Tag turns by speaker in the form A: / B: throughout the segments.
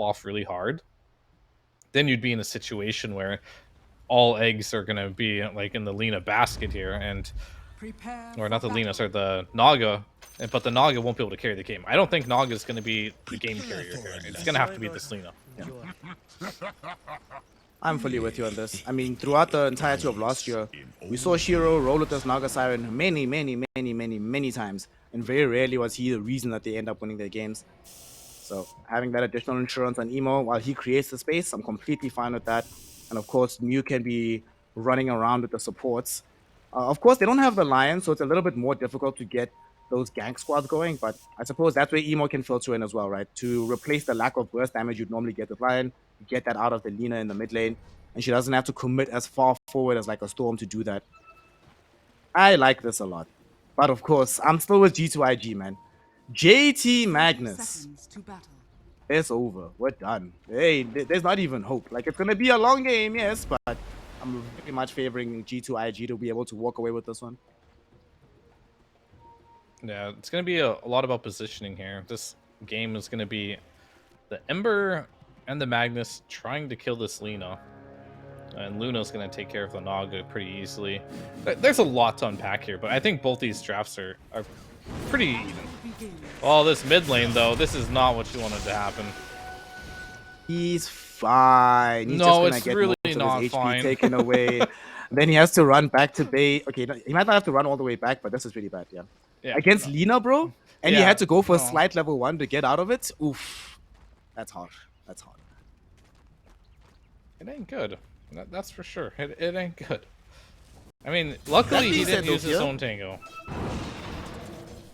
A: off really hard, then you'd be in a situation where all eggs are gonna be like in the Lina basket here, and or not the Lina, sorry, the Naga, but the Naga won't be able to carry the game. I don't think Naga is gonna be the game carrier here. It's gonna have to be this Lina.
B: Yeah. I'm fully with you on this. I mean, throughout the entirety of last year, we saw Shiro roll with this Naga Siren many times, and very rarely was he the reason that they end up winning their games. So having that additional insurance on Emo while he creates the space, I'm completely fine with that. And of course, Mew can be running around with the supports. Of course, they don't have the Lion, so it's a little bit more difficult to get those gank squads going, but I suppose that's where Emo can filter in as well, right? To replace the lack of burst damage you'd normally get with Lion, you get that out of the Lina in the mid lane, and she doesn't have to commit as far forward as like a Storm to do that. I like this a lot. But of course, I'm still with G2.iG, man. JT Magnus. It's over. We're done. Hey, there's not even hope. Like, it's going to be a long game, yes, but I'm very much favoring G2.iG to be able to walk away with this one.
A: Yeah, it's going to be a lot about positioning here. This game is going to be the Ember and the Magnus trying to kill this Lina. And Luna's going to take care of the Naga pretty easily. There's a lot to unpack here, but I think both these drafts are pretty even. Oh, this mid lane, though, this is not what you wanted to happen.
B: He's fine. He's
A: no,
B: just
A: it's
B: get
A: really
B: most
A: not
B: of his HP
A: fine.
B: taken away. Then he has to run back to bait. Okay, he might not have to run all the way back, but this is really bad, yeah. Against Lina, bro, and he had to go for a slight level 1 to get out of it. Oof. That's hard. That's hard.
A: It ain't good. That's for sure. It ain't good. I mean, luckily he didn't use his own tango.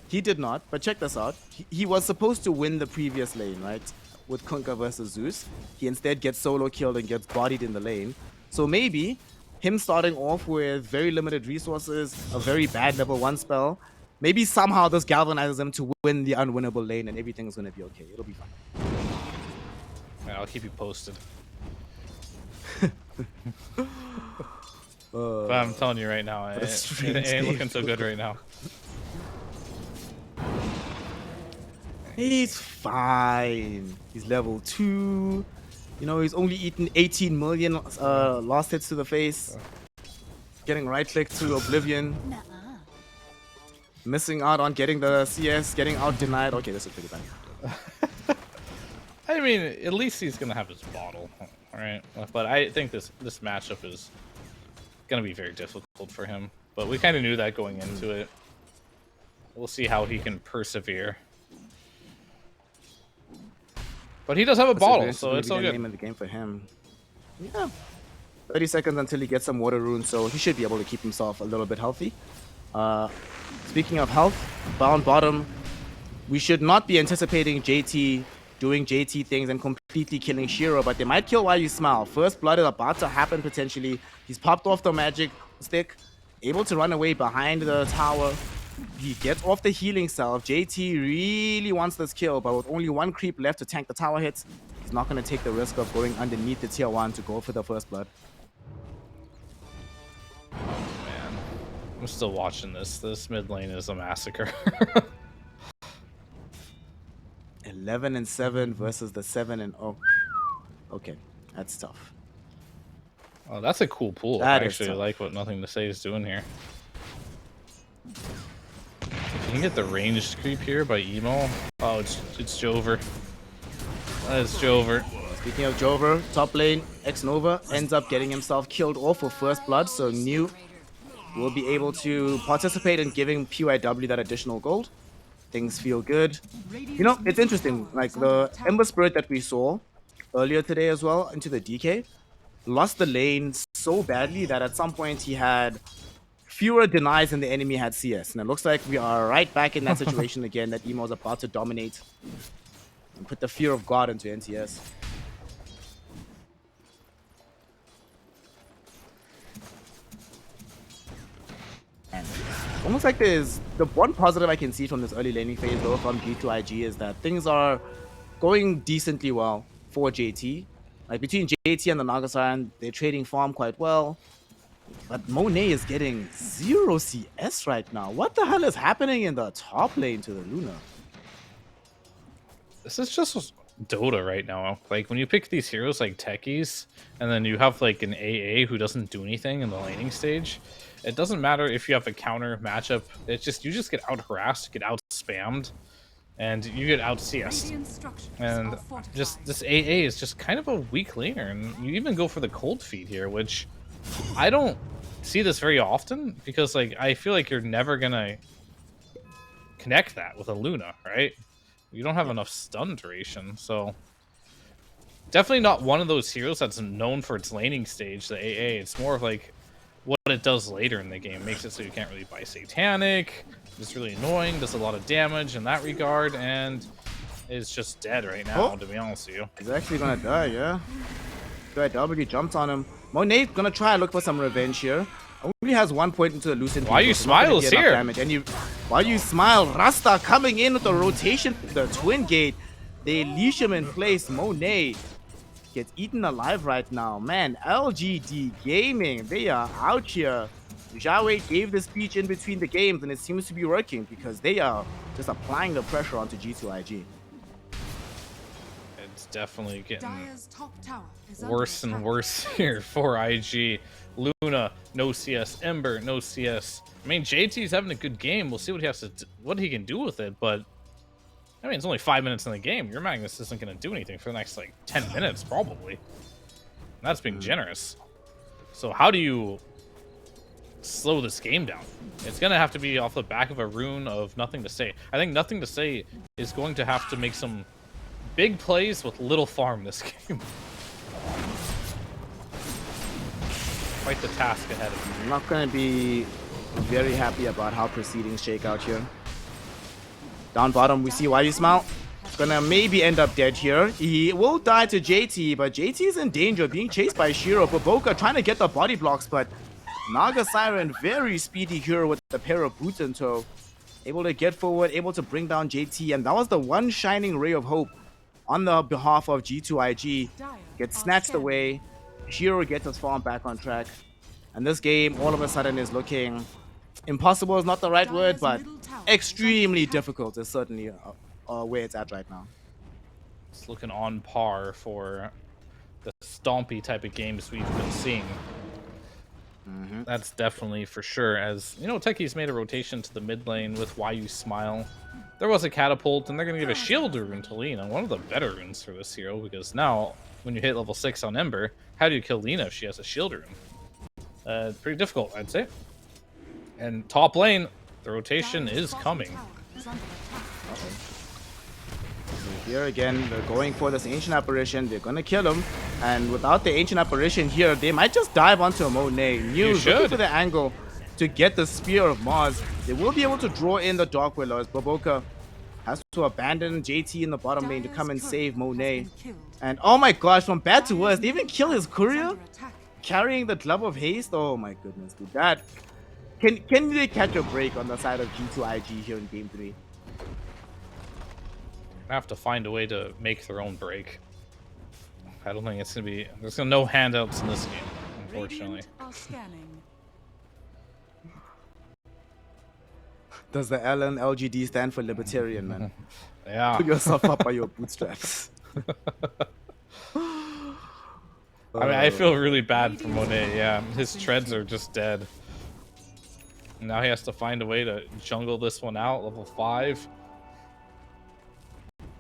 B: He did not, but check this out. He was supposed to win the previous lane, right? With Kunkka versus Zeus. He instead gets solo killed and gets bodied in the lane. So maybe him starting off with very limited resources, a very bad level 1 spell, maybe somehow this galvanizes him to win the unwinnable lane and everything's going to be okay. It'll be fine.
A: Yeah, I'll keep you posted. But I'm telling you right now, it ain't looking so good right now.
B: He's fine. He's level 2. You know, he's only eaten 18 million last hits to the face. Getting right click to Oblivion. Missing out on getting the CS, getting out denied. Okay, this is pretty bad.
A: I mean, at least he's gonna have his bottle, alright? But I think this matchup is gonna be very difficult for him. But we kind of knew that going into it. We'll see how he can persevere. But he does have a bottle, so it's all good.
B: Name of the game for him. Yeah. 30 seconds until he gets some water runes, so he should be able to keep himself a little bit healthy. Speaking of health, bound bottom, we should not be anticipating JT doing JT things and completely killing Shiro, but they might kill while you smile. First blood is about to happen potentially. He's popped off the magic stick, able to run away behind the tower. He gets off the healing salve. JT really wants this kill, but with only 1 creep left to tank the tower hits, he's not going to take the risk of going underneath the tier 1 to go for the first blood.
A: Oh man, I'm still watching this. This mid lane is a massacre.
B: 11-7 versus the 7-0. Okay, that's tough.
A: Oh, that's a cool pool. I actually like what Nothing to Say is doing here. If you can get the ranged creep here by Emo. Oh, it's Jover. That is Jover.
B: Speaking of Jover, top lane, X-Nova ends up getting himself killed off for first blood, so New will be able to participate in giving PYW that additional gold. Things feel good. You know, it's interesting, like the Ember Spirit that we saw earlier today as well into the DK lost the lane so badly that at some point he had fewer denies than the enemy had CS. And it looks like we are right back in that situation again, that Emo is about to dominate and put the fear of God into NTS. And almost like there's the one positive I can see from this early laning phase though from G2.iG is that things are going decently well for JT. Like between JT and the Nagasan, they're trading farm quite well. But Monet is getting 0 CS right now. What the hell is happening in the top lane to the Luna?
A: This is just Dota right now. Like when you pick these heroes like techies, and then you have like an AA who doesn't do anything in the laning stage. It doesn't matter if you have a counter matchup. It's just you just get out harassed, get out spammed, and you get out CS. And just this AA is just kind of a weak laner, and you even go for the cold feed here, which I don't see this very often because like I feel like you're never gonna connect that with a Luna, right? You don't have enough stun duration, so definitely not one of those heroes that's known for its laning stage, the AA. It's more of like what it does later in the game. Makes it so you can't really buy Satanic. It's really annoying, does a lot of damage in that regard, and is just dead right now, to be honest with you.
B: He's actually gonna die, yeah. DreamLeague jumped on him. Monet's gonna try and look for some revenge here. Only has 1 point into the Lucent.
A: Why you Smile's here?
B: Damage. And while you smile, Rasta coming in with the rotation, the twin gate. They leash him in place. Monet gets eaten alive right now. Man, LGD Gaming, they are out here. Jawe gave the speech in between the games, and it seems to be working because they are just applying the pressure onto G2.iG.
A: It's definitely getting worse and worse here for IG. Luna, no CS. Ember, no CS. I mean, JT's having a good game. We'll see what he has to what he can do with it, but I mean, it's only 5 minutes in the game. Your Magnus isn't going to do anything for the next, like, 10 minutes, probably. And that's being generous. So how do you slow this game down? It's going to have to be off the back of a rune of Nothing to Say. I think Nothing to Say is going to have to make some big plays with little farm this game. Quite the task ahead of him.
B: I'm not going to be very happy about how proceedings shake out here. Down bottom, we see Why You Smile. Gonna maybe end up dead here. He will die to JT, but JT is in danger, being chased by Shiro. Baboka trying to get the body blocks, but Naga Siren, very speedy hero with a pair of boots in tow. Able to get forward, able to bring down JT, and that was the one shining ray of hope on the behalf of G2.iG. Gets snatched away. Shiro gets his farm back on track. And this game, all of a sudden, is looking... impossible is not the right word, but extremely difficult is certainly where it's at right now.
A: It's looking on par for the stompy type of games we've been seeing. That's definitely for sure. As you know, Techie's made a rotation to the mid lane with Why You Smile. There was a catapult, and they're going to give a shield rune to Lina, one of the better runes for this hero, because now when you hit level 6 on Ember, how do you kill Lina if she has a shield rune? Pretty difficult, I'd say. And top lane, the rotation is coming.
B: Here again, they're going for this Ancient Apparition. They're gonna kill him. And without the Ancient Apparition here, they might just dive onto a Monet. News looking for the angle to get the Spear of Mars. They will be able to draw in the Dark Willows. Baboka has to abandon JT in the bottom lane to come and save Monet. And oh my gosh, from bad to worse, they even kill his courier? Carrying the Glove of Haste? Oh my goodness, dude. That... Can they catch a break on the side of G2.iG here in Game 3?
A: Have to find a way to make their own break. I don't think it's gonna be. There's no handouts in this game, unfortunately.
B: Does the L and LGD stand for libertarian, man?
A: Yeah.
B: Put yourself up by your bootstraps.
A: I mean, I feel really bad for Monet. Yeah, his treads are just dead. Now he has to find a way to jungle this one out. Level 5.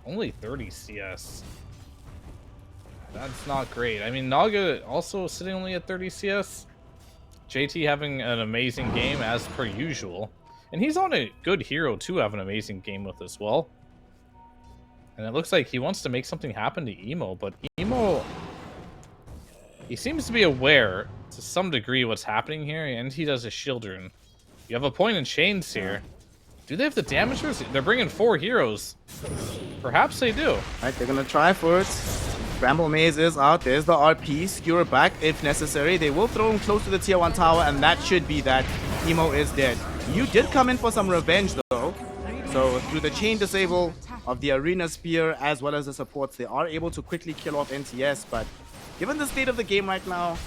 A: Only 30 CS. That's not great. I mean, Naga also sitting only at 30 CS. JT having an amazing game as per usual. And he's on a good hero to have an amazing game with as well. And it looks like he wants to make something happen to Emo, but Emo... he seems to be aware to some degree what's happening here, and he does a shield rune. You have a point in chains here. Do they have the damagers? They're bringing 4 heroes. Perhaps they do.
B: Right, they're gonna try for it. Bramble Maze is out. There's the RP. Skewer back if necessary. They will throw him close to the tier 1 tower, and that should be that. Emo is dead. You did come in for some revenge, though. So through the chain disable of the Arena Spear, as well as the supports, they are able to quickly kill off NTS. But given the state of the game right now,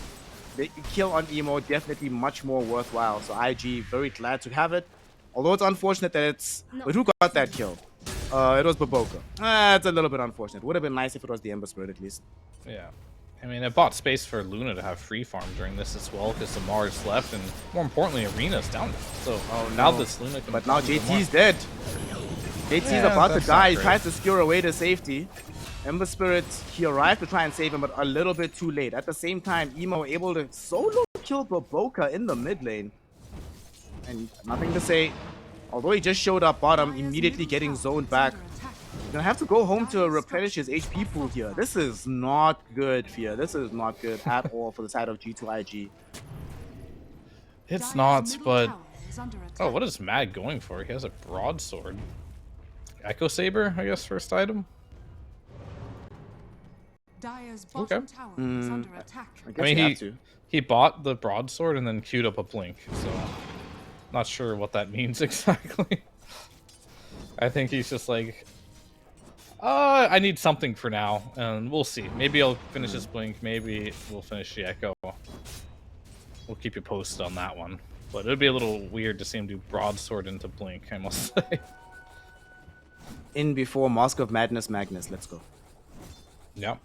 B: the kill on Emo definitely much more worthwhile. So IG very glad to have it. Although it's unfortunate that it's... But who got that kill? It was Baboka. It's a little bit unfortunate. Would have been nice if it was the Ember Spirit at least.
A: Yeah. I mean, it bought space for Luna to have free farm during this as well, because the Mars left, and more importantly, Arena's down. So now this Luna can.
B: But now JT's dead. JT's about to die. He tries to skewer away to safety. Ember Spirit, he arrived to try and save him, but a little bit too late. At the same time, Emo able to solo kill Baboka in the mid lane. And nothing to say. Although he just showed up bottom, immediately getting zoned back. You're gonna have to go home to replenish his HP pool here. This is not good, Fear. This is not good at all for the side of G2.iG.
A: It's not, but... Oh, what is Mad going for? He has a broadsword. Echo Saber, I guess, first item? Okay. I mean, he bought the broadsword and then queued up a blink, so... Not sure what that means exactly. I think he's just like... I need something for now, and we'll see. Maybe I'll finish this blink, maybe we'll finish the echo. We'll keep you posted on that one. But it would be a little weird to see him do broadsword into blink, I must say.
B: In before Mask of Madness Magnus, let's go.
A: Yep.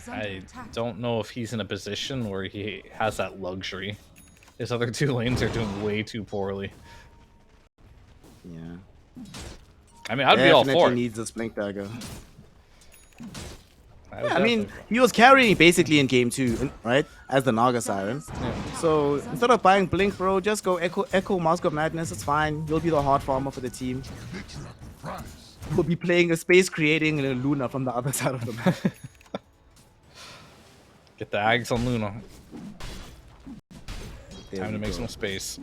A: I don't know if he's in a position where he has that luxury. His other two lanes are doing way too poorly.
B: Yeah.
A: I mean, I'd be all for it.
B: Needs this blink dagger. Yeah, I mean, he was carrying basically in game 2, right? As the Naga Siren. Yeah. So instead of buying blink, bro, just go Echo Mask of Madness. It's fine. You'll be the hard farmer for the team. We'll be playing a space creating Luna from the other side of the map.
A: Get the Ags on Luna.
B: There
A: Time to make some space.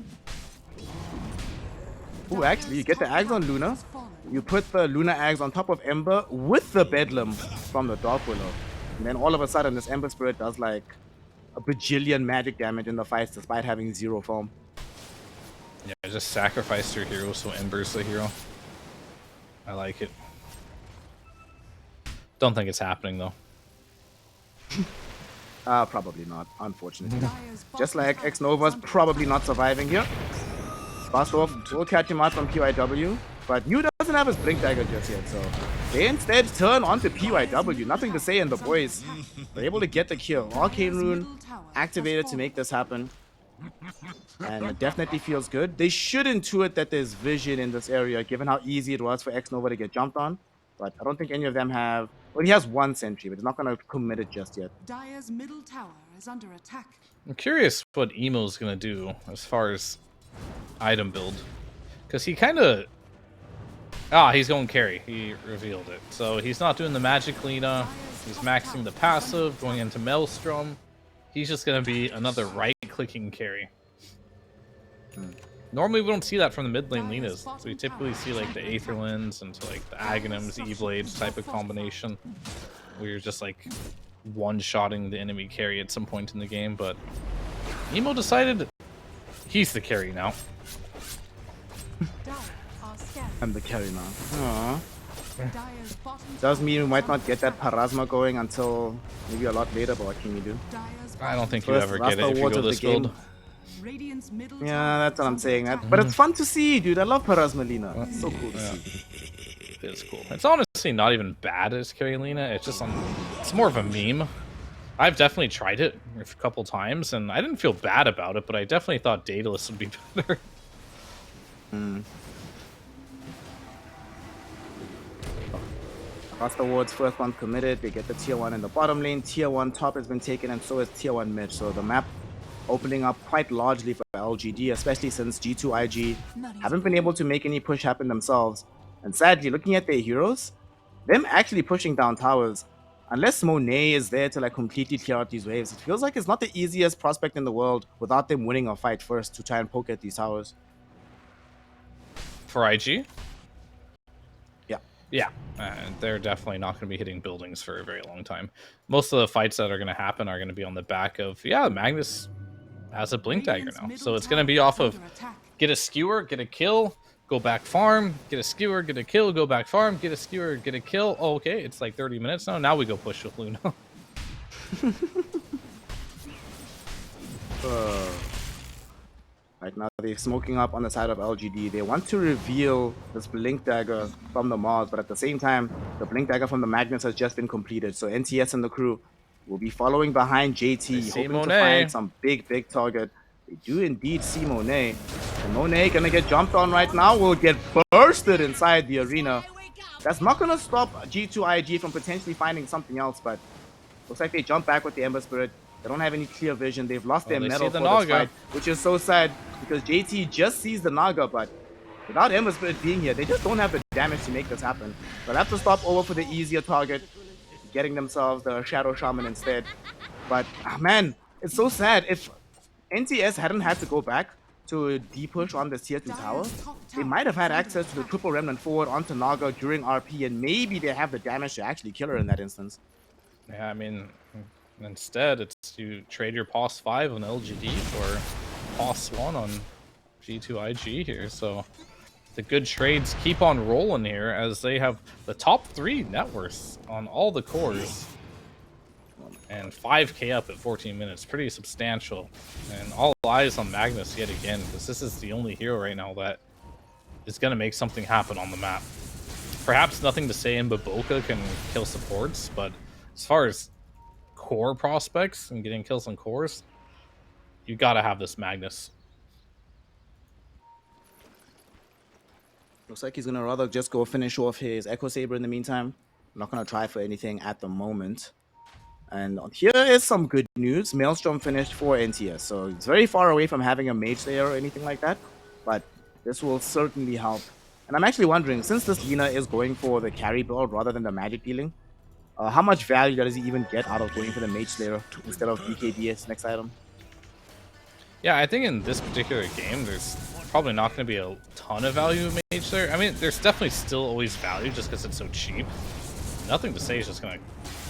B: Ooh, actually, you get the Ags on Luna. You put the Luna Ags on top of Ember with the Bedlam from the Dark Willow. And then all of a sudden, this Ember Spirit does like a bajillion magic damage in the fights despite having 0 foam.
A: Yeah, just sacrifice your hero so Ember's the hero. I like it. Don't think it's happening, though.
B: Probably not, unfortunately. Just like X-Nova's probably not surviving here. Bastorf will catch him out on PYW, but Yu doesn't have his Blink Dagger just yet, so they instead turn onto PYW. Nothing to say in the boys. They're able to get the kill. Arcane Rune activated to make this happen. And it definitely feels good. They should intuit that there's vision in this area, given how easy it was for X-Nova to get jumped on. But I don't think any of them have... Well, he has 1 sentry, but he's not going to commit it just yet.
C: Dire's middle tower is under attack.
A: I'm curious what Emo's going to do as far as item build. Because he kind of... he's going carry. He revealed it. So he's not doing the Magic Lina. He's maxing the passive, going into Maelstrom. He's just going to be another right-clicking carry. Normally we don't see that from the mid lane Linas. So we typically see like the Aetherlands and like the Aghanims, E-Blades type of combination. Where you're just like one-shotting the enemy carry at some point in the game. But Emo decided he's the carry now.
B: I'm the carry now. Aww. Does mean we might not get that Parasma going until maybe a lot later, but what can you do?
A: I don't think you ever get it if you go this build.
B: Yeah, that's what I'm saying. But it's fun to see, dude. I love Parasma Lina. It's so cool to see.
A: It's cool. It's honestly not even bad as carry Lina. It's just it's more of a meme. I've definitely tried it a couple times, and I didn't feel bad about it, but I definitely thought Daedalus would be better.
B: Rasta Ward's first one committed. They get the tier 1 in the bottom lane. Tier 1 top has been taken, and so is tier 1 mid. So the map opening up quite largely for LGD, especially since G2.iG haven't been able to make any push happen themselves. And sadly, looking at their heroes, them actually pushing down towers, unless Monet is there to like completely clear out these waves, it feels like it's not the easiest prospect in the world without them winning a fight first to try and poke at these towers.
A: For IG?
B: Yeah.
A: Yeah, they're definitely not going to be hitting buildings for a very long time. Most of the fights that are going to happen are going to be on the back of, Magnus has a Blink Dagger now. So it's going to be off of get a skewer, get a kill, go back farm, get a skewer, get a kill, go back farm, get a skewer, get a kill. Oh, okay, it's like 30 minutes now. Now we go push with Luna.
B: Right now, they're smoking up on the side of LGD. They want to reveal this Blink Dagger from the Mars, but at the same time, the Blink Dagger from the Magnus has just been completed. So NTS and the crew will be following behind
A: They
B: JT,
A: see
B: hoping to
A: Monet.
B: find some big target. They do indeed see Monet. And Monet gonna get jumped on right now, will get bursted inside the arena. That's not gonna stop G2.iG from potentially finding something else, but looks like they jump back with the Ember Spirit. They don't have any clear vision. They've lost their
A: They
B: medal
A: see the
B: for this
A: Naga.
B: fight, which is so sad because JT just sees the Naga, but without Ember Spirit being here, they just don't have the damage to make this happen. They'll have to stop over for the easier target, getting themselves the Shadow Shaman instead. But man, it's so sad. If NTS hadn't had to go back to a deep push on this tier 2 tower, they might have had access to the triple remnant forward onto Naga during RP, and maybe they have the damage to actually kill her in that instance.
A: Yeah, I mean, instead, it's you trade your POS 5 on LGD for POS 1 on G2.iG here. So the good trades keep on rolling here as they have the top 3 net worths on all the cores. And 5k up at 14 minutes, pretty substantial. And all eyes on Magnus yet again, because this is the only hero right now that is going to make something happen on the map. Perhaps nothing to say in Baboka can kill supports, but as far as core prospects and getting kills on cores, you got to have this Magnus.
B: Looks like he's going to rather just go finish off his Echo Saber in the meantime. Not going to try for anything at the moment. And here is some good news. Maelstrom finished for NTS, so it's very far away from having a Mage Slayer or anything like that. But this will certainly help. And I'm actually wondering, since this Lina is going for the carry build rather than the magic dealing, how much value does he even get out of going for the Mage Slayer instead of BKB as next item?
A: Yeah, I think in this particular game, there's probably not going to be a ton of value in Mage Slayer. I mean, there's definitely still always value just because it's so cheap. Nothing to say is just going to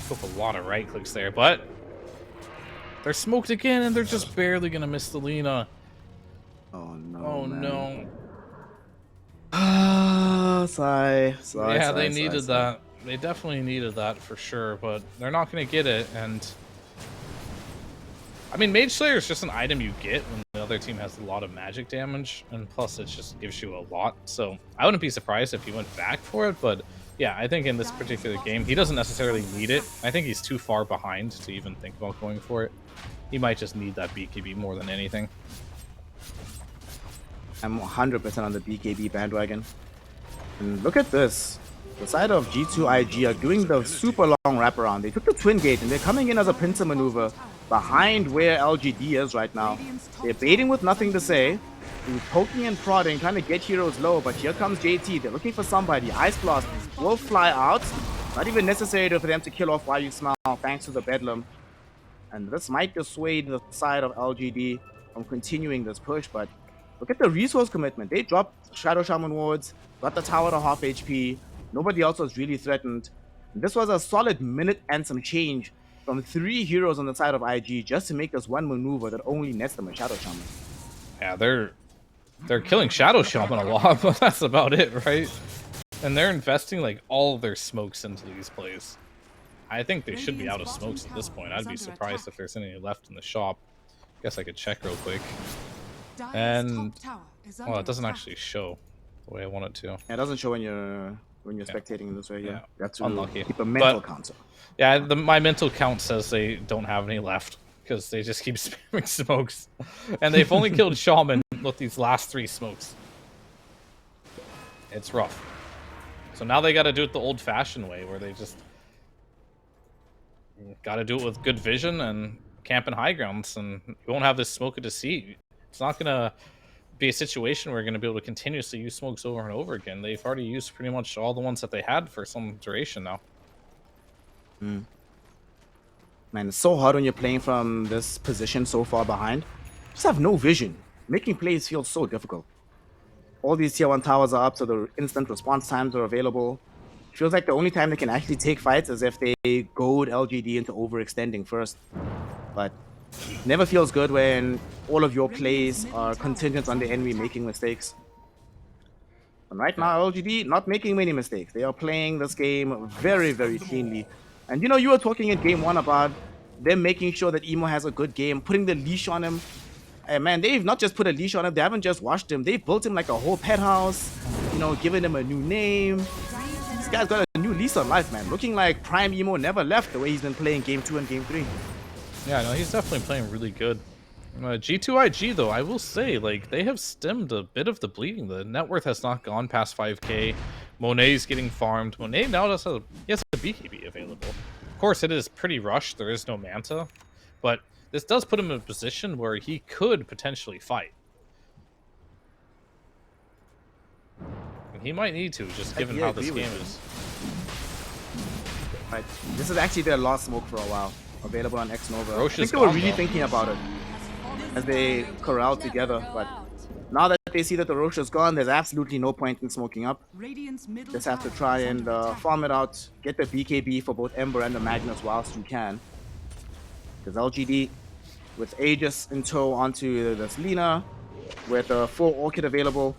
A: cook a lot of right clicks there, but they're smoked again and they're just barely going to miss the Lina.
B: Oh no.
A: Oh
B: man.
A: no.
B: Sigh.
A: Yeah, they needed that. They definitely needed that for sure, but they're not going to get it. And I mean, Mage Slayer is just an item you get when the other team has a lot of magic damage, and plus it just gives you a lot. So I wouldn't be surprised if he went back for it, but yeah, I think in this particular game, he doesn't necessarily need it. I think he's too far behind to even think about going for it. He might just need that BKB more than anything.
B: I'm 100% on the BKB bandwagon. And look at this. The side of G2.iG are doing the super long wraparound. They took the Twin Gate and they're coming in as a pincer maneuver behind where LGD is right now. They're baiting with nothing to say. They're poking and prodding, trying to get heroes low, but here comes JT. They're looking for somebody. Ice Blast will fly out. Not even necessary for them to kill off While You Smile, thanks to the Bedlam. And this might dissuade the side of LGD from continuing this push, but look at the resource commitment. They dropped Shadow Shaman wards, got the tower to half HP. Nobody else was really threatened. And this was a solid minute and some change from 3 heroes on the side of IG just to make this one maneuver that only nets them a Shadow Shaman.
A: Yeah, they're killing Shadow Shaman a lot, but that's about it, right? And they're investing like all of their smokes into these plays. I think they should be out of smokes at this point. I'd be surprised if there's any left in the shop. Guess I could check real quick. And well, it doesn't actually show the way I want it to.
B: Yeah, it doesn't show when you're spectating this way. Yeah, you have to
A: unlucky.
B: Keep a mental counter.
A: Yeah, my mental count says they don't have any left because they just keep spamming smokes, and they've only killed Shaman with these last 3 smokes. It's rough. So now they got to do it the old-fashioned way, where they just got to do it with good vision and camp in high grounds, and you won't have this smoke of deceit. It's not gonna be a situation where you're gonna be able to continuously use smokes over and over again. They've already used pretty much all the ones that they had for some duration now.
B: Man, it's so hard when you're playing from this position so far behind. Just have no vision. Making plays feels so difficult. All these tier 1 towers are up, so the instant response times are available. It feels like the only time they can actually take fights is if they goad LGD into overextending first. But never feels good when all of your plays are contingent on the enemy making mistakes. And right now, LGD not making many mistakes. They are playing this game very, very cleanly. And you know, you were talking in game 1 about them making sure that Emo has a good game, putting the leash on him. Hey man, they've not just put a leash on him, they haven't just washed him, they've built him like a whole pet house, you know, given him a new name. This guy's got a new lease on life, man. Looking like Prime Emo never left the way he's been playing Game 2 and Game 3.
A: Yeah, no, he's definitely playing really good. G2.iG, though, I will say, like, they have stemmed a bit of the bleeding. The net worth has not gone past 5k. Monet's getting farmed. Monet now has a BKB available. Of course, it is pretty rushed. There is no Manta. But this does put him in a position where he could potentially fight. And he might need to, just given how this game is.
B: Right. This is actually their last smoke for a while. Available on X Nova.
A: Roche
B: I think
A: is
B: they were
A: gone,
B: really
A: though.
B: thinking about it as they corralled together, but now that they see that the Roche is gone, there's absolutely no point in smoking up.
C: Radiant's middle
B: Just have to
C: tower
B: try
C: is
B: and
C: under attack.
B: farm it out, get the BKB for both Ember and the Magnus whilst you can. Because LGD with Aegis in tow onto the Selena, with a full Orchid available,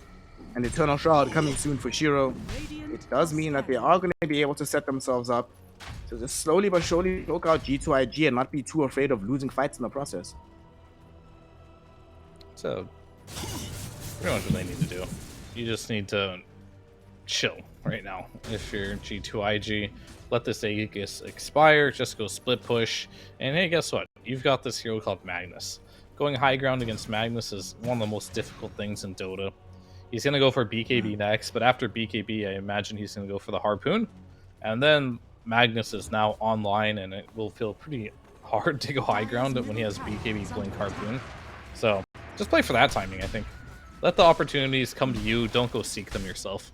B: and Eternal Shroud coming soon for Shiro. It does mean that they are going to be able to set themselves up to just slowly but surely choke out G2.iG and not be too afraid of losing fights in the process.
A: So, pretty much what they need to do. You just need to chill right now. If you're G2.iG, let this Aegis expire, just go split push, and hey, guess what? You've got this hero called Magnus. Going high ground against Magnus is one of the most difficult things in Dota. He's going to go for BKB next, but after BKB, I imagine he's going to go for the Harpoon. And then Magnus is now online, and it will feel pretty hard to go high ground when he has BKB Blink Harpoon. So, just play for that timing, I think. Let the opportunities come to you, don't go seek them yourself.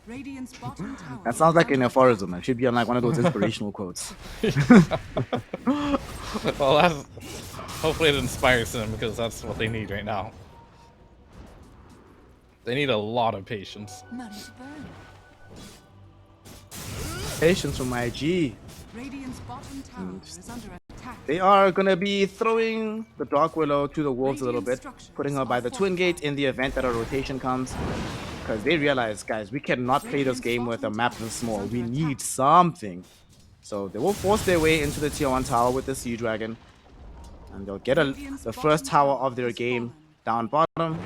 C: Radiant's bottom tower
B: That sounds like
C: is
B: an
C: under
B: aphorism. It should be on like one of those inspirational quotes.
A: Well, that's, hopefully it inspires them, because that's what they need right now. They need a lot of patience.
C: Money to burn.
B: Patience from IG.
C: Radiant's bottom tower is under attack.
B: They are going to be throwing the Dark Willow to the wolves a little bit, putting her by the Twin Gate in the event that a rotation comes. Because they realize, guys, we cannot play this game with a map this small. We need something. So they will force their way into the tier 1 tower with the Sea Dragon. And they'll get the first tower of their game down bottom.
C: Dire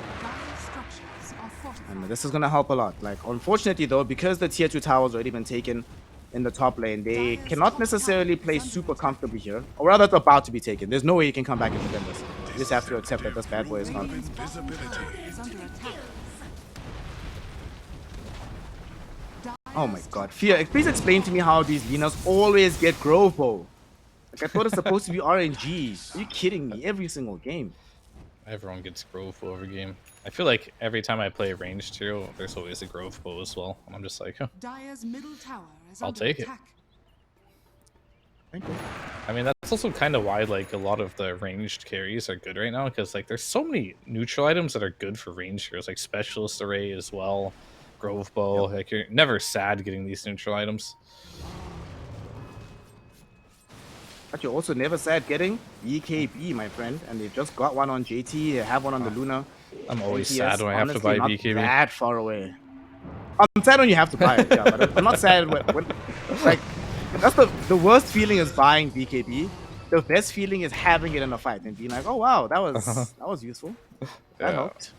C: structures are fortified.
B: And this is going to help a lot. Like, unfortunately, though, because the tier 2 tower's already been taken in the top lane, they cannot necessarily play super comfortably here. Or rather, it's about to be taken. There's no way you can come back and defend this. You just have to accept that this bad boy is gone.
C: Radiant's bottom tower is under attack.
B: Oh my god. Fia, please explain to me how these Linas always get Grove Bow. Like, I thought it's supposed to be RNG. Are you kidding me? Every single game.
A: Everyone gets Grove Bow every game. I feel like every time I play a ranged hero, there's always a Grove Bow as well. And I'm just like, huh,
C: Dire's middle tower is
A: I'll
C: under
A: take it.
C: attack.
B: Thank you.
A: I mean, that's also kind of why, like, a lot of the ranged carries are good right now, because, like, there's so many neutral items that are good for ranged heroes, like Specialist Array as well, Grove Bow. Like, you're never sad getting these neutral items.
B: But you're also never sad getting BKB, my friend. And they just got one on JT. They have one on the Luna.
A: I'm always
B: ATS,
A: sad when I have to buy
B: honestly,
A: BKB.
B: not that far away. I'm sad when you have to buy it, yeah, but I'm not sad when like, that's the worst feeling is buying BKB. The best feeling is having it in a fight and being like, oh wow, that was useful. That
A: Yeah.
B: helped.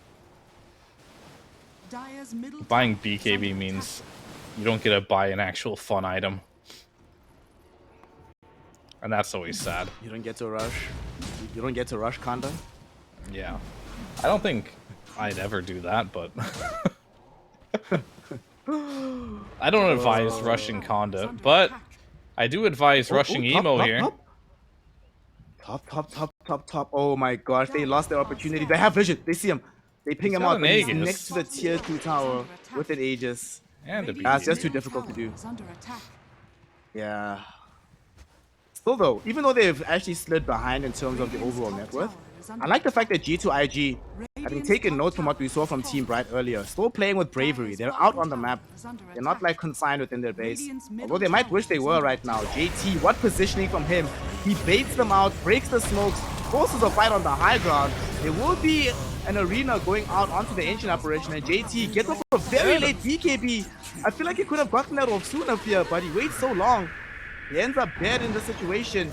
C: Dire's middle
A: Buying
C: tower is under
A: BKB means you don't get to buy an actual fun item. And that's always sad.
B: You don't get to rush. You don't get to rush Kanda.
A: Yeah. I don't think I'd ever do that, but... I don't advise rushing Conda, but I do advise rushing Emo here.
B: Top. Oh my gosh, they lost their opportunity. They have vision. They see him. They ping him
A: got
B: out,
A: an
B: but he's
A: Aegis.
B: next to the tier 2 tower with an Aegis.
A: And a
B: That's
A: BKB.
B: just too difficult to do.
C: is under attack.
B: Yeah. Still though, even though they've actually slid behind in terms of the overall net worth, I like the fact that G2.iG, having taken note from what we saw from Team Bright earlier, still playing with bravery. They're out on the map. They're not like consigned within their base. Although they might wish they were right now. JT, what positioning from him? He baits them out, breaks the smokes, forces a fight on the high ground. There will be an arena going out onto the ancient apparition, and JT gets off a very late BKB. I feel like he could have gotten that off sooner here, but he waits so long. He ends up dead in the situation.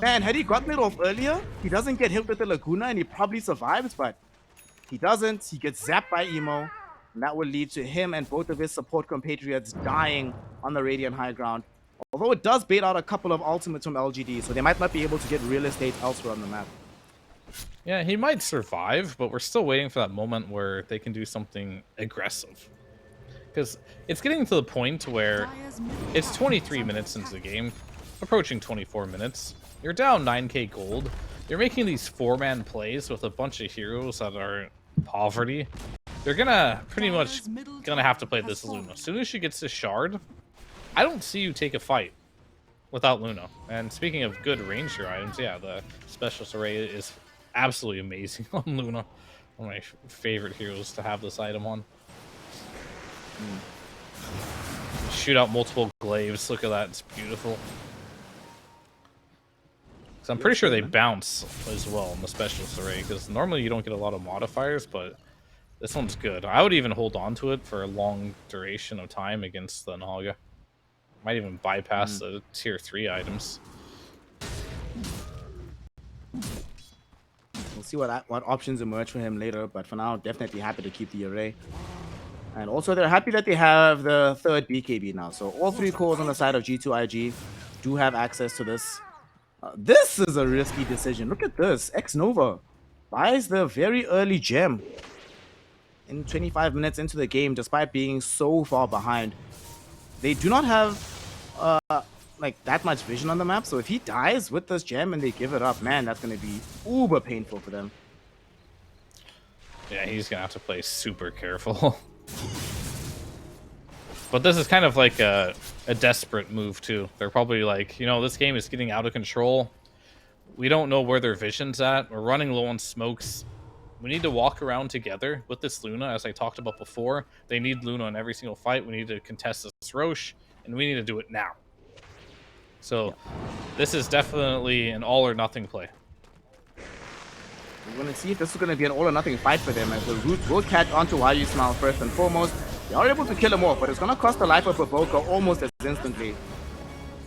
B: Man, had he gotten it off earlier, he doesn't get hit with the Laguna and he probably survives, but he doesn't. He gets zapped by Emo, and that will lead to him and both of his support compatriots dying on the Radiant high ground. Although it does bait out a couple of ultimates from LGD, so they might not be able to get real estate elsewhere on the map.
A: Yeah, he might survive, but we're still waiting for that moment where they can do something aggressive. Because it's getting to the point where it's 23 minutes into the game, approaching 24 minutes. You're down 9k gold. You're making these 4-man plays with a bunch of heroes that are poverty. They're gonna pretty much gonna have to play this Luna. As soon as she gets this shard, I don't see you take a fight without Luna. And speaking of good ranger items, yeah, the Specialist Array is absolutely amazing on Luna. One of my favorite heroes to have this item on. Shoot out multiple glaives. Look at that. It's beautiful. So I'm pretty sure they bounce as well in the Specialist Array, because normally you don't get a lot of modifiers, but this one's good. I would even hold on to it for a long duration of time against the Naga. Might even bypass the tier 3 items.
B: We'll see what options emerge for him later, but for now, definitely happy to keep the array. And also, they're happy that they have the third BKB now. So all 3 cores on the side of G2.iG do have access to this. This is a risky decision. Look at this. X-Nova buys the very early gem in 25 minutes into the game, despite being so far behind. They do not have like that much vision on the map, so if he dies with this gem and they give it up, man, that's going to be uber painful for them.
A: Yeah, he's going to have to play super careful. But this is kind of like a desperate move, too. They're probably like, you know, this game is getting out of control. We don't know where their vision's at. We're running low on smokes. We need to walk around together with this Luna, as I talked about before. They need Luna in every single fight. We need to contest this Roche, and we need to do it now. So this is definitely an all-or-nothing play.
B: We're going to see if this is going to be an all-or-nothing fight for them, as the Roots will catch onto YU Smile first and foremost. They are able to kill him off, but it's going to cost the life of Baboka almost as instantly.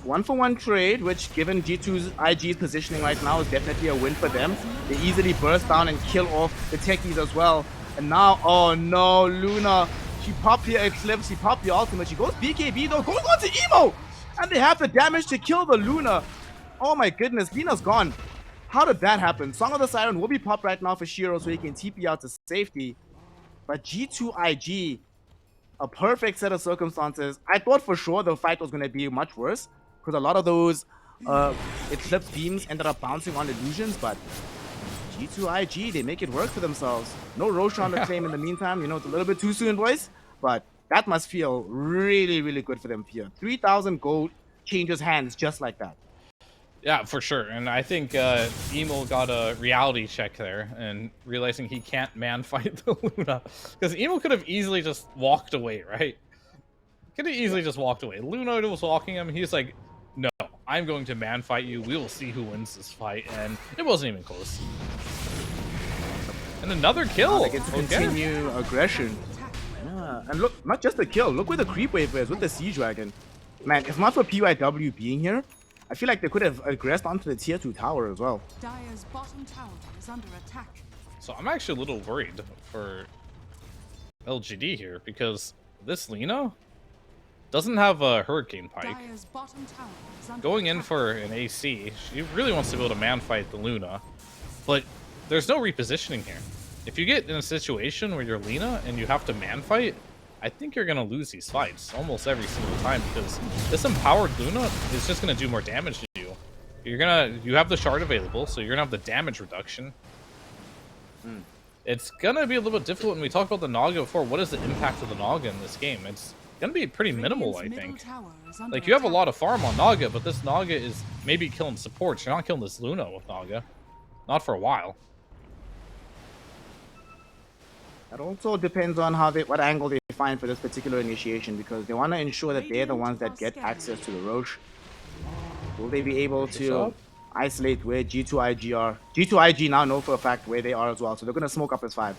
B: 1-for-1 trade, which given G2.iG's positioning right now is definitely a win for them. They easily burst down and kill off the techies as well. And now, oh no, Luna, she popped here Eclipse, she popped the ultimate, she goes BKB though, goes on to Emo! And they have the damage to kill the Luna. Oh my goodness, Luna's gone. How did that happen? Song of the Siren will be popped right now for Shiro so he can TP out to safety. But G2.iG, a perfect set of circumstances. I thought for sure the fight was going to be much worse, because a lot of those Eclipse beams ended up bouncing on illusions, but G2.iG, they make it work for themselves. No Roche on the claim in the meantime. You know, it's a little bit too soon, boys, but that must feel really, really good for them here. 3,000 gold changes hands just like that.
A: Yeah, for sure. And I think Emo got a reality check there and realizing he can't man fight the Luna. Because Emo could have easily just walked away, right? Could have easily just walked away. Luna was walking him. He's like, no, I'm going to man fight you. We will see who wins this fight. And it wasn't even close. And another kill.
B: They get to continue aggression. Yeah, and look, not just a kill. Look where the creep wave is with the Siege Dragon. Man, if not for PYW being here, I feel like they could have aggressed onto the tier 2 tower as well.
C: Dire's bottom tower is under attack.
A: So I'm actually a little worried for LGD here, because this Lina doesn't have a Hurricane Pike.
C: Dire's bottom tower is under
A: Going in
C: attack.
A: for an AC, she really wants to be able to man fight the Luna, but there's no repositioning here. If you get in a situation where you're Lina and you have to man fight, I think you're going to lose these fights almost every single time, because this empowered Luna is just going to do more damage to you. You have the shard available, so you're going to have the damage reduction. It's going to be a little bit difficult when we talked about the Naga before. What is the impact of the Naga in this game? It's going to be pretty minimal, I think. Like, you have a lot of farm on Naga, but this Naga is maybe killing supports. You're not killing this Luna with Naga. Not for a while.
B: It also depends on what angle they find for this particular initiation, because they want to ensure that they're the ones that get access to the Roche. Will they be able to isolate where G2.iG are? G2.iG now know for a fact where they are as well, so they're going to smoke up his 5.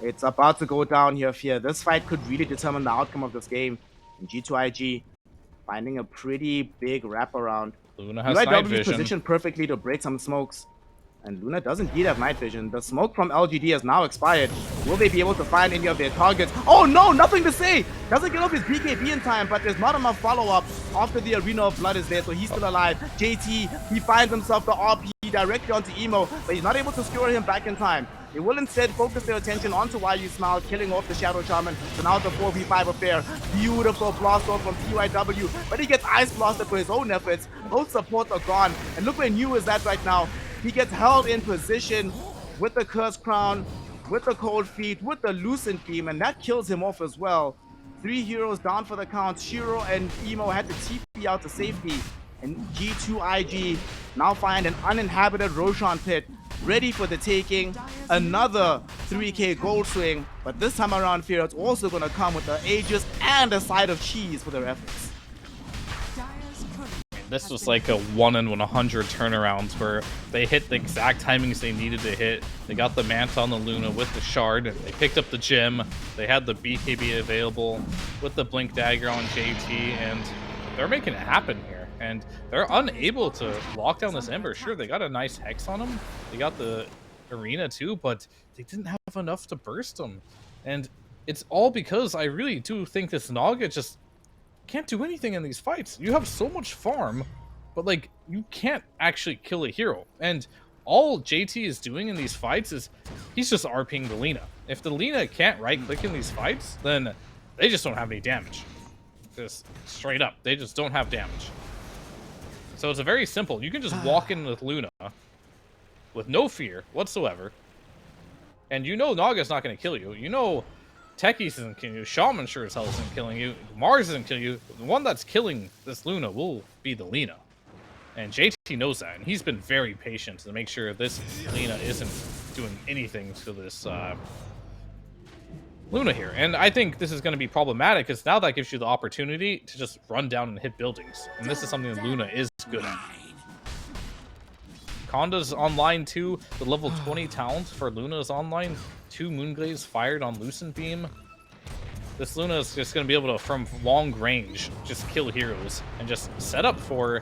B: It's about to go down here, Fear. This fight could really determine the outcome of this game. And G2.iG, finding a pretty big wraparound.
A: Luna has night
B: DreamLeague is
A: vision.
B: positioned perfectly to break some smokes. And Luna does indeed have night vision. The smoke from LGD has now expired. Will they be able to find any of their targets? Oh no, nothing to say! Doesn't get off his BKB in time, but there's not enough follow-up after the Arena of Blood is there, so he's still alive. JT, he finds himself the RP directly onto Emo, but he's not able to secure him back in time. They will instead focus their attention onto Why You Smile, killing off the Shadow Shaman. So now it's a 4v5 affair. Beautiful blast off from TYW, but he gets ice blasted for his own efforts. Both supports are gone, and look where New is at right now. He gets held in position with the Cursed Crown, with the Cold Feet, with the Lucent Beam, and that kills him off as well. 3 heroes down for the count. Shiro and Emo had to TP out to safety. And G2.iG now find an uninhabited Roshan pit, ready for the taking. Another 3k gold swing, but this time around, Fear, it's also going to come with the Aegis and a side of cheese for their efforts.
A: This was like a 1 in 100 turnarounds where they hit the exact timings they needed to hit. They got the Manta on the Luna with the Shard. They picked up the Gem. They had the BKB available with the Blink Dagger on JT, and they're making it happen here. And they're unable to lock down this Ember. Sure, they got a nice Hex on them. They got the Arena too, but they didn't have enough to burst them. And it's all because I really do think this Naga just can't do anything in these fights. You have so much farm, but like you can't actually kill a hero. And all JT is doing in these fights is he's just RPing the Lina. If the Lina can't right click in these fights, then they just don't have any damage. Just straight up, they just don't have damage. So it's a very simple. You can just walk in with Luna with no fear whatsoever, and you know Naga's not going to kill you. You know Techies isn't killing you. Shaman sure as hell isn't killing you. Mars isn't killing you. The one that's killing this Luna will be the Lina. And JT knows that, and he's been very patient to make sure this Lina isn't doing anything to this Luna here. And I think this is going to be problematic, because now that gives you the opportunity to just run down and hit buildings. And this is something that Luna is good at. Konda's online too. The level 20 talent for Luna is online. 2 Moonglaze fired on Lucent Beam. This Luna is just going to be able to, from long range, just kill heroes and just set up for,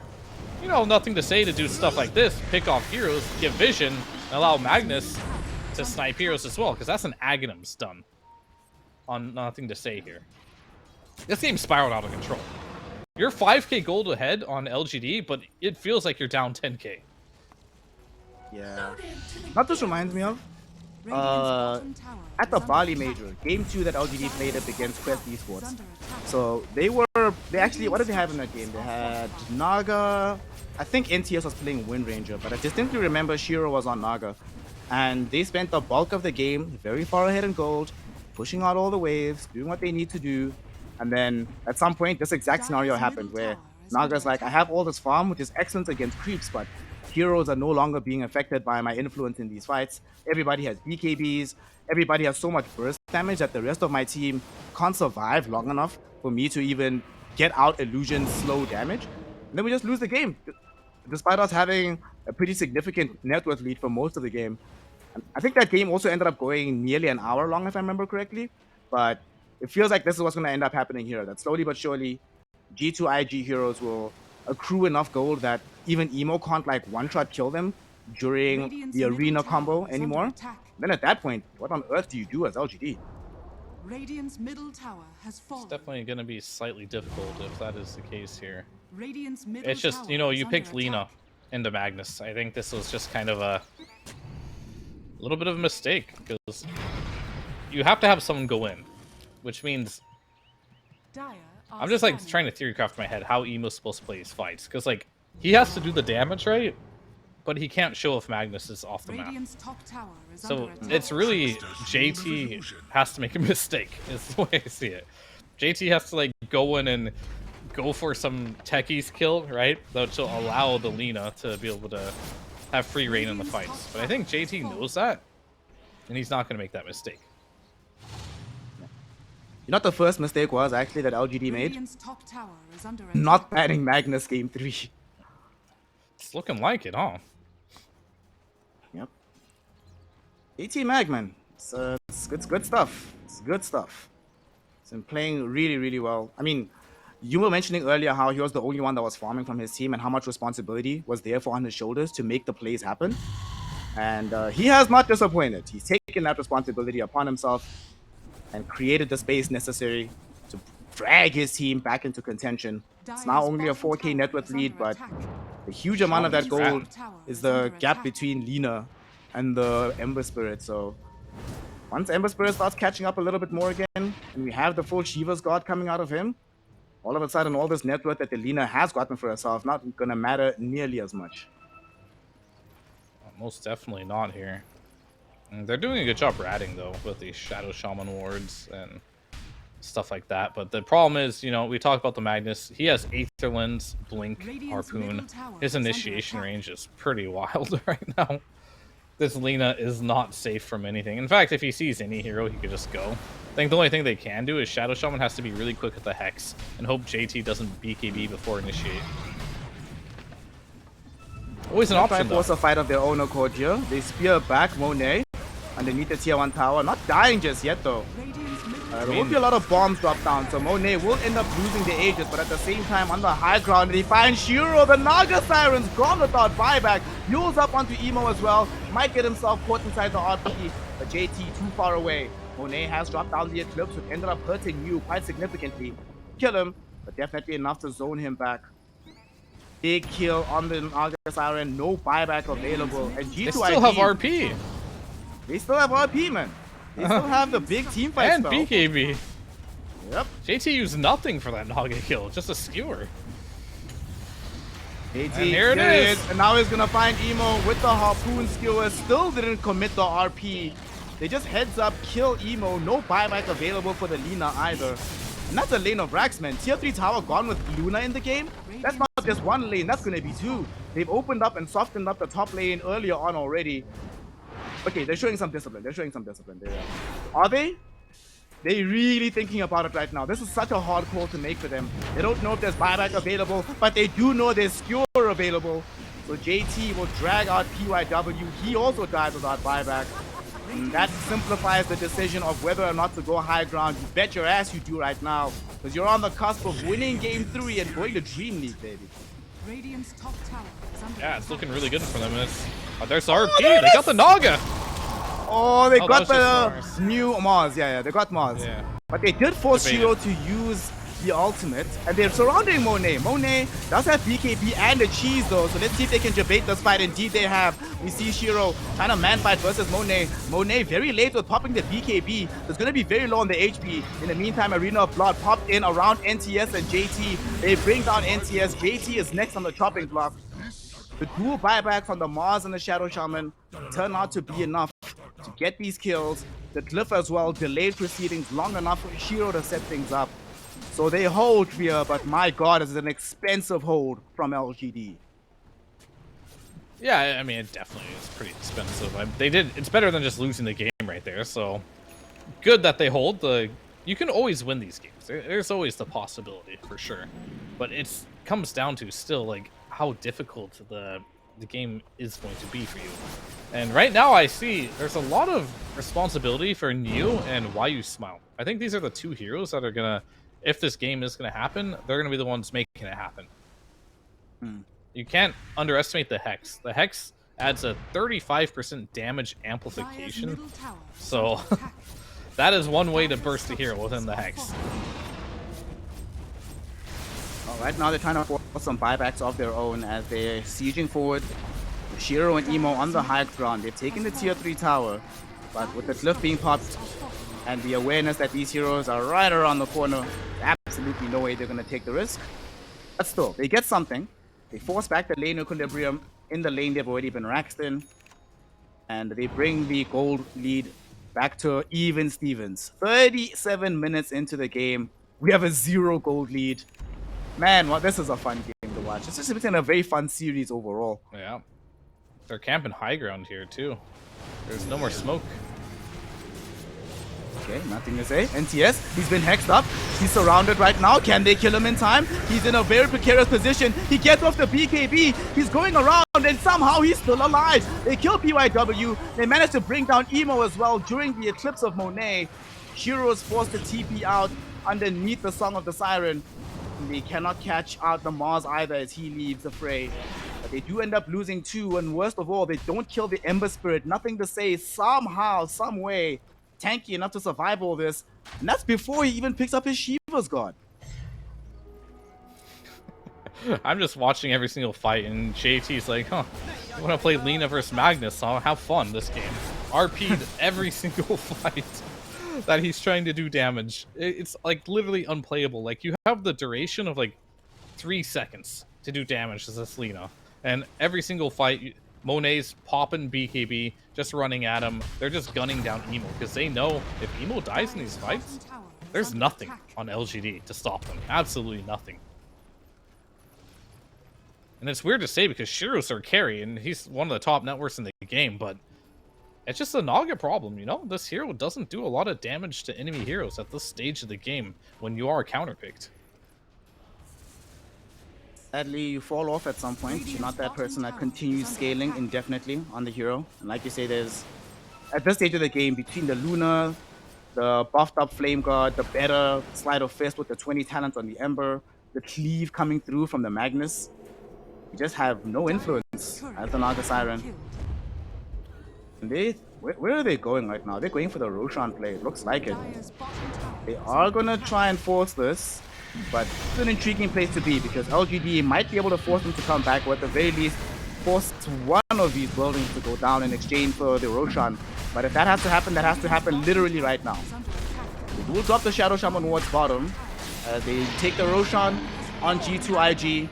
A: you know, nothing to say to do stuff like this. Pick off heroes, give vision, and allow Magnus to snipe heroes as well, because that's an Aghanim stun on nothing to say here. This game spiraled out of control. You're 5k gold ahead on LGD, but it feels like you're down 10k.
B: Yeah. What this reminds me of? At the Bali Major, game 2 that LGD played up against Quest Esports. So they actually, what did they have in that game? They had Naga, I think NTS was playing Wind Ranger, but I distinctly remember Shiro was on Naga. And they spent the bulk of the game very far ahead in gold, pushing out all the waves, doing what they need to do. And then at some point, this exact scenario happened where Naga's like, I have all this farm, which is excellent against creeps, but heroes are no longer being affected by my influence in these fights. Everybody has BKBs. Everybody has so much burst damage that the rest of my team can't survive long enough for me to even get out illusion slow damage. And then we just lose the game, despite us having a pretty significant net worth lead for most of the game. And I think that game also ended up going nearly an hour long, if I remember correctly. But it feels like this is what's going to end up happening here, that slowly but surely G2.iG heroes will accrue enough gold that even Emo can't like one-shot kill them during the arena combo anymore. Then at that point, what on earth do you do as LGD?
C: Radiant's middle tower has fallen.
A: It's definitely going to be slightly difficult if that is the case here.
C: Radiant's middle
A: It's just,
C: tower
A: you know,
C: is
A: you
C: under
A: picked Lina
C: attack.
A: into Magnus. I think this was just kind of a little bit of a mistake, because you have to have someone go in, which means
C: Dire are
A: I'm just like
C: scanning.
A: trying to theory craft in my head how Emo's supposed to play his fights, because like he has to do the damage, right? But he can't show if Magnus is off the map.
C: Radiant's top tower is
A: So
C: under attack.
A: it's really JT has to make a mistake, is the way I see it. JT has to like go in and go for some techies kill, right? That will allow the Lina to be able to have free reign in the fights. But I think JT knows that, and he's not going to make that mistake.
B: You know what the first mistake was actually that LGD made?
C: Radiant's top tower is under attack.
B: Not banning Magnus game 3.
A: It's looking like it, huh?
B: Yep. AT Magman. It's good stuff. It's good stuff. It's been playing really, really well. I mean, You were mentioning earlier how he was the only one that was farming from his team and how much responsibility was therefore on his shoulders to make the plays happen. And he has not disappointed. He's taken that responsibility upon himself and created the space necessary to drag his team back into contention. It's now only a 4K net worth lead, but a huge amount of that gold is the gap between Lina and the Ember Spirit. So once Ember Spirit starts catching up a little bit more again, and we have the full Shiva's God coming out of him, all of a sudden all this net worth that the Lina has gotten for herself not going to matter nearly as much.
A: Most definitely not here. And they're doing a good job ratting, though, with these Shadow Shaman wards and stuff like that. But the problem is, you know, we talked about the Magnus. He has Aether Lens, Blink, Harpoon. His initiation range is pretty wild right now. This Lina is not safe from anything. In fact, if he sees any hero, he could just go. I think the only thing they can do is Shadow Shaman has to be really quick with the Hex and hope JT doesn't BKB before initiate. Always an option, though.
B: Force a fight of their own accord here. They spear back Monet underneath the tier 1 tower. Not dying just yet, though. There will be a lot of bombs dropped down, so Monet will end up losing the Aegis, but at the same time, on the high ground, they find Shiro. The Naga Siren's gone without buyback. Mules up onto Emo as well. Might get himself caught inside the RP, but JT too far away. Monet has dropped down the Eclipse, which ended up hurting you quite significantly. Kill him, but definitely enough to zone him back. Big kill on the Naga Siren, no buyback available. And G2.iG,
A: they still have RP.
B: They still have RP, man. They still have the big team fight
A: and
B: spell.
A: BKB.
B: Yep.
A: JT used nothing for that Naga kill, just a skewer.
B: JT,
A: and here it is.
B: And now he's gonna find Emo with the Harpoon skewer. Still didn't commit the RP. They just heads up, kill Emo. No buyback available for the Lina either. And that's a lane of racks, man. Tier 3 tower gone with Luna in the game. That's not just one lane, that's gonna be two. They've opened up and softened up the top lane earlier on already. Okay, they're showing some discipline. Are they? They're really thinking about it right now. This is such a hard call to make for them. They don't know if there's buyback available, but they do know there's skewer available. So JT will drag out PYW. He also dies without buyback. And that simplifies the decision of whether or not to go high ground. You bet your ass you do right now, because you're on the cusp of winning game 3 and going to DreamLeague, baby.
C: Radiant's top tower is under
A: Yeah, it's
C: attack.
A: looking really good for them. It's, there's the RP. They got the Naga.
B: Oh, they got
A: that was just
B: the new Mars. Yeah, they got Mars.
A: Yeah.
B: But they did force
A: Debated.
B: Shiro to use the ultimate, and they're surrounding Monet. Monet does have BKB and a cheese though, so let's see if they can debate this fight. Indeed they have. We see Shiro trying to man fight versus Monet. Monet very late with popping the BKB. It's going to be very low on the HP. In the meantime, Arena of Blood popped in around NTS and JT. They bring down NTS. JT is next on the chopping block. The dual buyback from the Mars and the Shadow Shaman turned out to be enough to get these kills. The Glyph as well delayed proceedings long enough for Shiro to set things up. So they hold here, but my god, it's an expensive hold from LGD.
A: Yeah, I mean, it definitely is pretty expensive. They did. It's better than just losing the game right there. So good that they hold. You can always win these games. There's always the possibility for sure, but it comes down to still like how difficult the game is going to be for you. And right now I see there's a lot of responsibility for Neo and YU Smile. I think these are the two heroes that are gonna, if this game is gonna happen, they're gonna be the ones making it happen. You can't underestimate the Hex. The Hex adds a 35% damage amplification. So that is one way to burst the hero within the Hex.
B: Right now they're trying to force some buybacks of their own as they're sieging forward. Shiro and Emo on the high ground. They've taken the tier 3 tower, but with the Glyph being popped and the awareness that these heroes are right around the corner, absolutely no way they're going to take the risk. But still, they get something. They force back the lane equilibrium. In the lane they've already been raxed in, and they bring the gold lead back to even Stevens. 37 minutes into the game, we have a 0 gold lead. Man, well, this is a fun game to watch. It's just been a very fun series overall.
A: Yeah. They're camping high ground here, too. There's no more smoke.
B: Okay, nothing to say. NTS, he's been hexed up. He's surrounded right now. Can they kill him in time? He's in a very precarious position. He gets off the BKB. He's going around, and somehow he's still alive. They kill PYW. They manage to bring down Emo as well during the Eclipse of Monet. Shiro is forced to TP out underneath the Song of the Siren. And they cannot catch out the Mars either as he leaves the fray. But they do end up losing 2, and worst of all, they don't kill the Ember Spirit. Nothing to say, somehow, some way, tanky enough to survive all this. And that's before he even picks up his Shiva's God.
A: I'm just watching every single fight, and JT's like, huh, I want to play Lina versus Magnus, huh? Have fun this game. RP'd every single fight that he's trying to do damage. It's like literally unplayable. Like, you have the duration of like 3 seconds to do damage as this Lina. And every single fight, Monet's popping BKB, just running at him. They're just gunning down Emo, because they know if Emo dies in these fights, there's nothing on LGD to stop them. Absolutely nothing. And it's weird to say because Shiro's their carry, and he's one of the top networks in the game, but it's just a Naga problem, you know? This hero doesn't do a lot of damage to enemy heroes at this stage of the game when you are counterpicked.
B: Sadly, you fall off at some point. You're not that person that continues scaling indefinitely on the hero. And like you say, there's, at this stage of the game, between the Luna, the buffed up Flame Guard, the better Slide of Fist with the 20 talents on the Ember, the Cleave coming through from the Magnus, you just have no influence as the Naga Siren. And where are they going right now? They're going for the Roshan play. It looks like it. They are going to try and force this, but it's an intriguing place to be because LGD might be able to force them to come back, or at the very least force one of these buildings to go down in exchange for the Roshan. But if that has to happen literally right now. They will drop the Shadow Shaman towards bottom. They take the Roshan on G2.iG.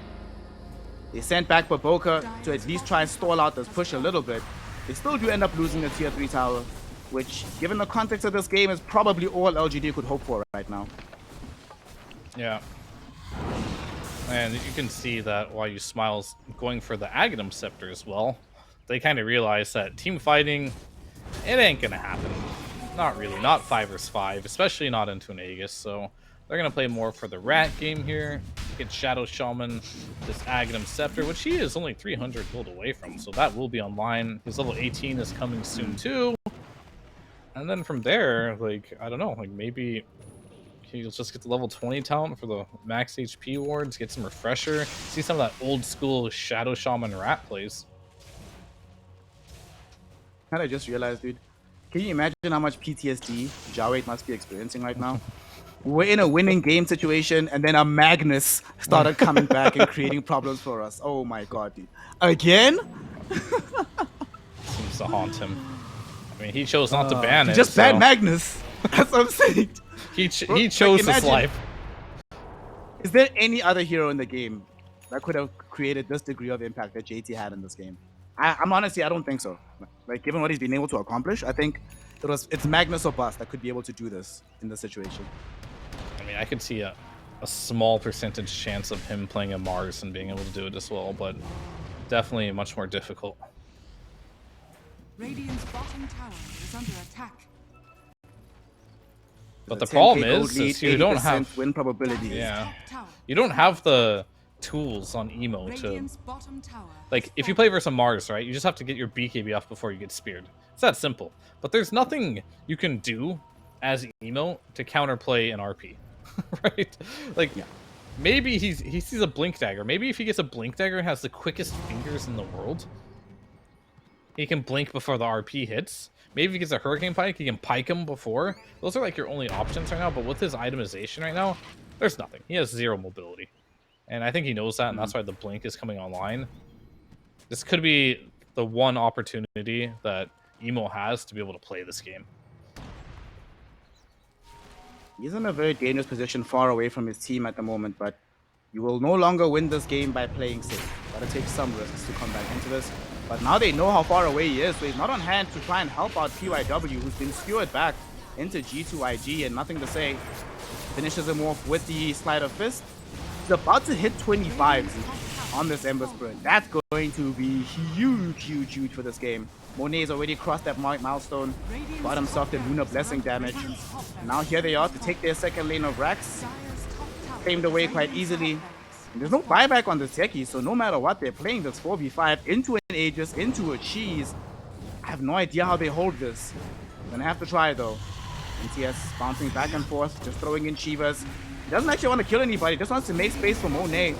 B: They sent back Baboka to at least try and stall out this push a little bit. They still do end up losing the tier 3 tower, which, given the context of this game, is probably all LGD could hope for right now.
A: Yeah. And you can see that while you Smile's going for the Aghanim Scepter as well, they kind of realize that team fighting, it ain't gonna happen. Not really. Not 5 vs 5, especially not into an Aegis, so they're going to play more for the Rat game here. Get Shadow Shaman, this Aghanim Scepter, which he is only 300 gold away from, so that will be online. His level 18 is coming soon too. And then from there, like, I don't know, like maybe he'll just get the level 20 talent for the max HP wards, get some refresher, see some of that old school Shadow Shaman Rat plays.
B: And I just realized, dude, can you imagine how much PTSD Jawed must be experiencing right now? We're in a winning game situation, and then a Magnus started coming back and creating problems for us. Oh my god, dude. Again?
A: Seems to haunt him. I mean, he chose not to ban it.
B: Just ban Magnus. That's what I'm saying.
A: He chose his life.
B: Is there any other hero in the game that could have created this degree of impact that JT had in this game? I'm honestly, I don't think so. Like, given what he's been able to accomplish, I think it's Magnus or bust that could be able to do this in this situation.
A: I mean, I could see a small percentage chance of him playing a Mars and being able to do it as well, but definitely much more difficult.
C: Radiant's bottom tower is under attack.
A: But the problem is you don't have
B: win probability.
A: Yeah, you don't have the tools on Emo to, like, if you play versus a Mars, right, you just have to get your BKB off before you get speared. It's that simple. But there's nothing you can do as Emo to counterplay an RP. Right? Like, yeah. Maybe he sees a Blink Dagger. Maybe if he gets a Blink Dagger and has the quickest fingers in the world, he can blink before the RP hits. Maybe if he gets a Hurricane Pike, he can pike him before. Those are like your only options right now, but with his itemization right now, there's nothing. He has 0 mobility. And I think he knows that, and that's why the Blink is coming online. This could be the one opportunity that Emo has to be able to play this game.
B: He's in a very dangerous position far away from his team at the moment, but you will no longer win this game by playing safe. Gotta take some risks to come back into this. But now they know how far away he is, so he's not on hand to try and help out PYW, who's been skewered back into G2.iG and nothing to say. Finishes him off with the Slide of Fist. He's about to hit 25 on this Ember Spirit. That's going to be huge, huge, huge for this game. Monet's already crossed that milestone, got himself the Lunar Blessing damage. Now here they are to take their second lane of racks. Claimed away quite easily. And there's no buyback on the Techie, so no matter what, they're playing this 4v5 into an Aegis, into a Cheese. I have no idea how they hold this. Gonna have to try though. NTS bouncing back and forth, just throwing in Shivas. He doesn't actually want to kill anybody. Just wants to make space for Monet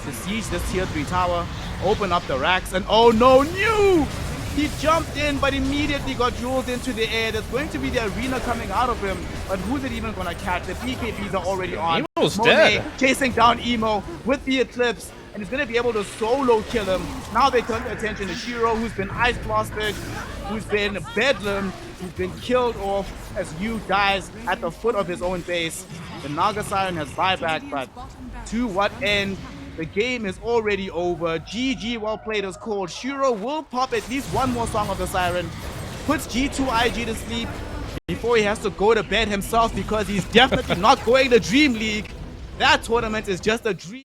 B: to siege this tier 3 tower, open up the racks, and oh no, new! He jumped in, but immediately got jeweled into the air. There's going to be the arena coming out of him, but who's it even going to catch? The BKBs are already on.
A: Emo's
B: Monet
A: dead.
B: chasing down Emo with the Eclipse, and he's going to be able to solo kill him. Now they turn their attention to Shiro, who's been ice blasted, who's been bedlam, who's been killed off as Yu dies at the foot of his own base. The Naga Siren has buyback, but to what end? The game is already over. GG, well played is called. Shiro will pop at least one more song of the Siren, puts G2.iG to sleep before he has to go to bed himself because he's definitely not going to Dream League. That tournament is just a dream.